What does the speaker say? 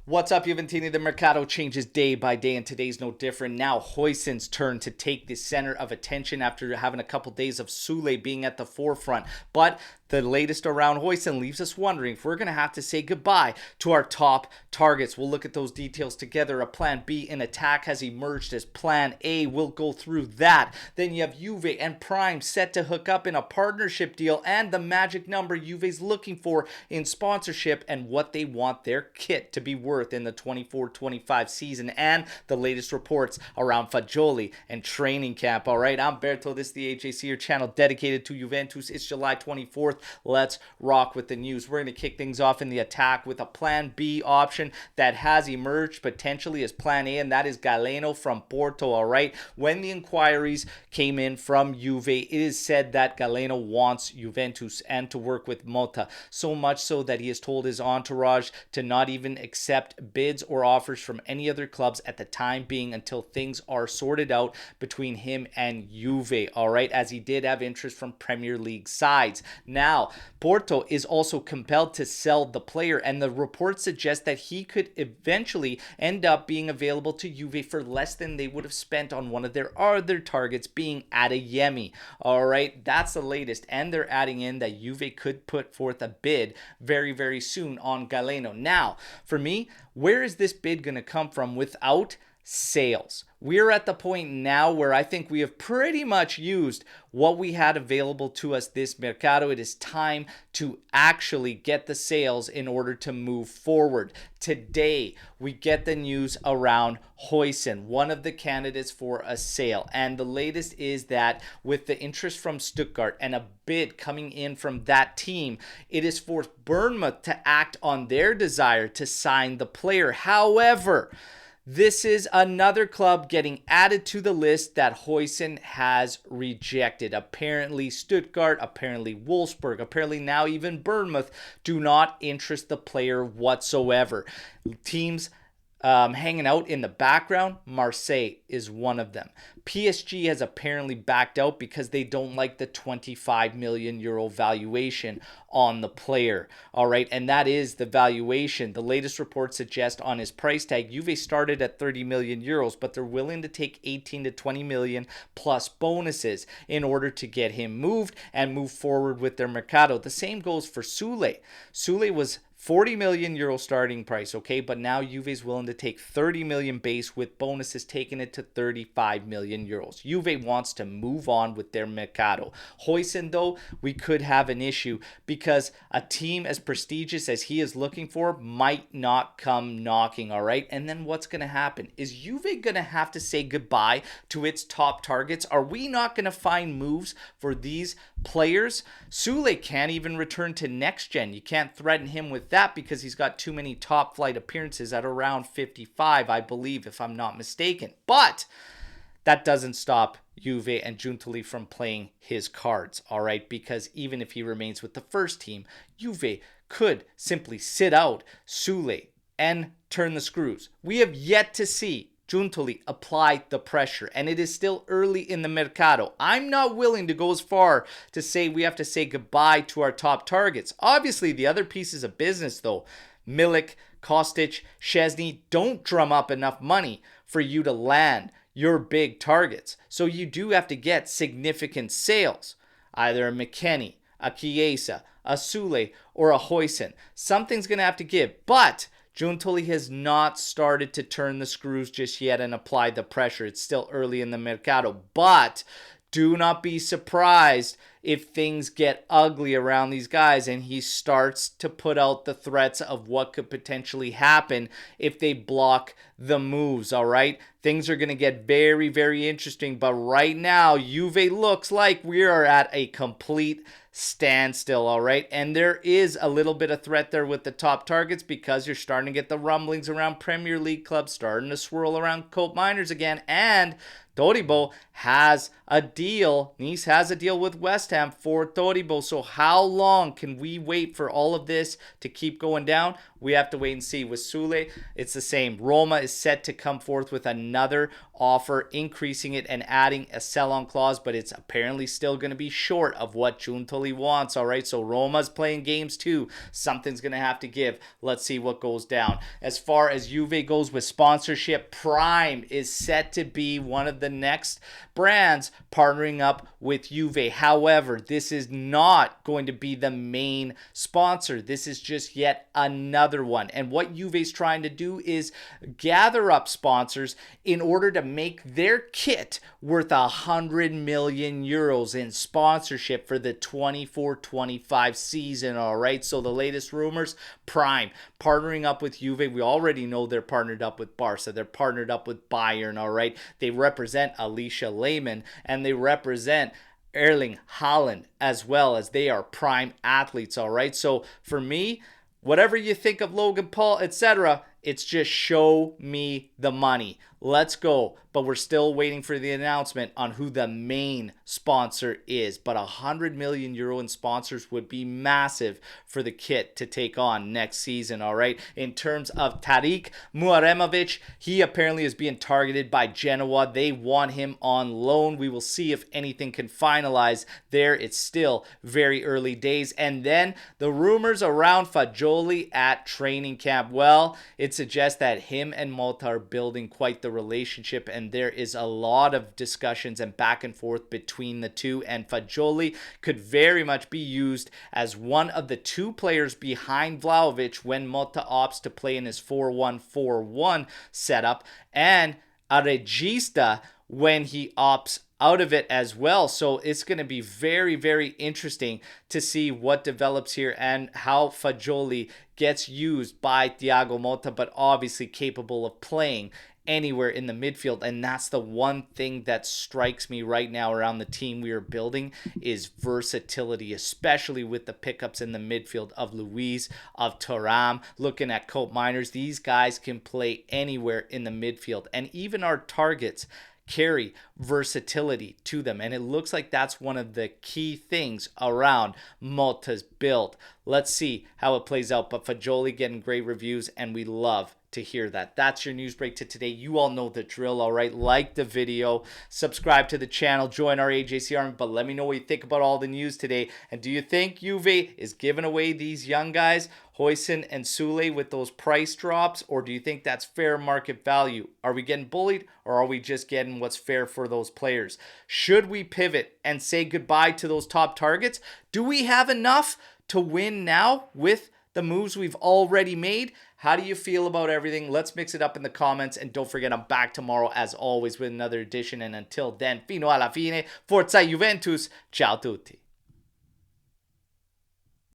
What's up, Juventini? The Mercato changes day by day, and today's no different. Now, Huijsen's turn to take the center of attention after having a couple days of Sule being at the forefront. But the latest around Huijsen leaves us wondering if we're going to have to say goodbye to our top targets. We'll look at those details together. A plan B in attack has emerged as plan A. We'll go through that. Then you have Juve and Prime set to hook up in a partnership deal, and the magic number Juve's looking for in sponsorship and what they want their kit to be worth in the 24-25 season, and the latest reports around Fagioli and training camp. All right, I'm Berto. This is the AJC, your channel dedicated to Juventus. It's July 24th. Let's rock with the news. We're going to kick things off in the attack with a plan B option that has emerged potentially as plan A, and that is Galeno from Porto. All right, when the inquiries came in from Juve, it is said that Galeno wants Juventus and to work with Motta, so much so that he has told his entourage to not even accept bids or offers from any other clubs at the time being until things are sorted out between him and Juve, all right, as he did have interest from Premier League sides. Now, Porto is also compelled to sell the player, and the reports suggest that he could eventually end up being available to Juve for less than they would have spent on one of their other targets, being Adeyemi. All right, that's the latest, and they're adding in that Juve could put forth a bid very, very soon on Galeno. Now, for me, where is this bid going to come from without sales? We're at the point now where I think we have pretty much used what we had available to us this mercado. It is time to actually get the sales in order to move forward. Today, we get the news around Huijsen, one of the candidates for a sale. And the latest is that with the interest from Stuttgart and a bid coming in from that team, it has forced Bournemouth to act on their desire to sign the player. However, this is another club getting added to the list that Huijsen has rejected. Apparently Stuttgart, apparently Wolfsburg, apparently now even Bournemouth do not interest the player whatsoever. Teams hanging out in the background, Marseille is one of them. PSG has apparently backed out because they don't like the 25 million euro valuation on the player. All right, and that is the valuation. The latest reports suggest on his price tag, Juve started at 30 million euros, but they're willing to take 18 to 20 million plus bonuses in order to get him moved and move forward with their mercado. The same goes for Sule. Sule was 40 million euro starting price, okay, but now Juve is willing to take 30 million base with bonuses taking it to 35 million euros. Juve wants to move on with their mercado. Huijsen, though, we could have an issue because a team as prestigious as he is looking for might not come knocking, all right? And then what's going to happen? Is Juve going to have to say goodbye to its top targets? Are we not going to find moves for these players? Sule can't even return to next gen. You can't threaten him with that because he's got too many top flight appearances at around 55, I believe, if I'm not mistaken. But that doesn't stop Juve and Giuntoli from playing his cards, all right? Because even if he remains with the first team, Juve could simply sit out Sule and turn the screws. We have yet to see Giuntoli apply the pressure, and it is still early in the mercado. I'm not willing to go as far to say we have to say goodbye to our top targets. Obviously, the other pieces of business, though, Milik, Kostic, Szczesny, don't drum up enough money for you to land your big targets. So you do have to get significant sales, either a McKennie, a Chiesa, a Sule, or a Huijsen. Something's going to have to give, but Giuntoli has not started to turn the screws just yet and apply the pressure. It's still early in the mercado, but do not be surprised if things get ugly around these guys and he starts to put out the threats of what could potentially happen if they block the moves, all right? Things are going to get very, very interesting, but right now, Juve looks like we are at a complete standstill, all right? And there is a little bit of threat there with the top targets because you're starting to get the rumblings around Premier League clubs starting to swirl around Koopmeiners again, and Todibo has a deal. Nice has a deal with West Ham for Todibo. So how long can we wait for all of this to keep going down? We have to wait and see. With Sule, it's the same. Roma is set to come forth with another offer, increasing it and adding a sell-on clause, but it's apparently still going to be short of what Giuntoli wants, all right? So Roma's playing games too. Something's going to have to give. Let's see what goes down. As far as Juve goes with sponsorship, Prime is set to be one of the next brands partnering up with Juve. However, this is not going to be the main sponsor. This is just yet another one. And what Juve's trying to do is gather up sponsors in order to make their kit worth 100 million euros in sponsorship for the 24-25 season, all right? So the latest rumors, Prime partnering up with Juve. We already know they're partnered up with Barca. They're partnered up with Bayern, all right? They represent Alicia Lehmann, and they represent Erling Haaland as well, as they are prime athletes, all right? So for me, whatever you think of Logan Paul, etc., it's just show me the money. Let's go. But we're still waiting for the announcement on who the main sponsor is. But 100 million euro in sponsors would be massive for the kit to take on next season, all right? In terms of Tariq Muaremovic, he apparently is being targeted by Genoa. They want him on loan. We will see if anything can finalize there. It's still very early days. And then the rumors around Fagioli at training camp. Well, it suggests that him and Mota are building quite the relationship, and there is a lot of discussions and back and forth between the two, and Fagioli could very much be used as one of the two players behind Vlahovic when Mota opts to play in his 4-1-4-1 setup, and a regista when he opts out of it as well. So it's going to be very, very interesting to see what develops here and how Fagioli gets used by Thiago Motta, but obviously capable of playing anywhere in the midfield. And that's the one thing that strikes me right now around the team we are building is versatility, especially with the pickups in the midfield of Luiz, of Thuram. Looking at Koopmeiners, these guys can play anywhere in the midfield, and even our targets carry versatility to them, and it looks like that's one of the key things around Motta's build. Let's see how it plays out, but Fagioli getting great reviews, and we love to hear that. That's your news break to today. You all know the drill, all right? Like the video, subscribe to the channel, join our AJC Army, but let me know what you think about all the news today. And do you think Juve is giving away these young guys, Huijsen and Sule, with those price drops, or do you think that's fair market value? Are we getting bullied, or are we just getting what's fair for those players? Should we pivot and say goodbye to those top targets? Do we have enough to win now with the moves we've already made? How do you feel about everything? Let's mix it up in the comments, and don't forget, I'm back tomorrow as always with another edition, and until then, fino alla fine, forza Juventus, ciao tutti.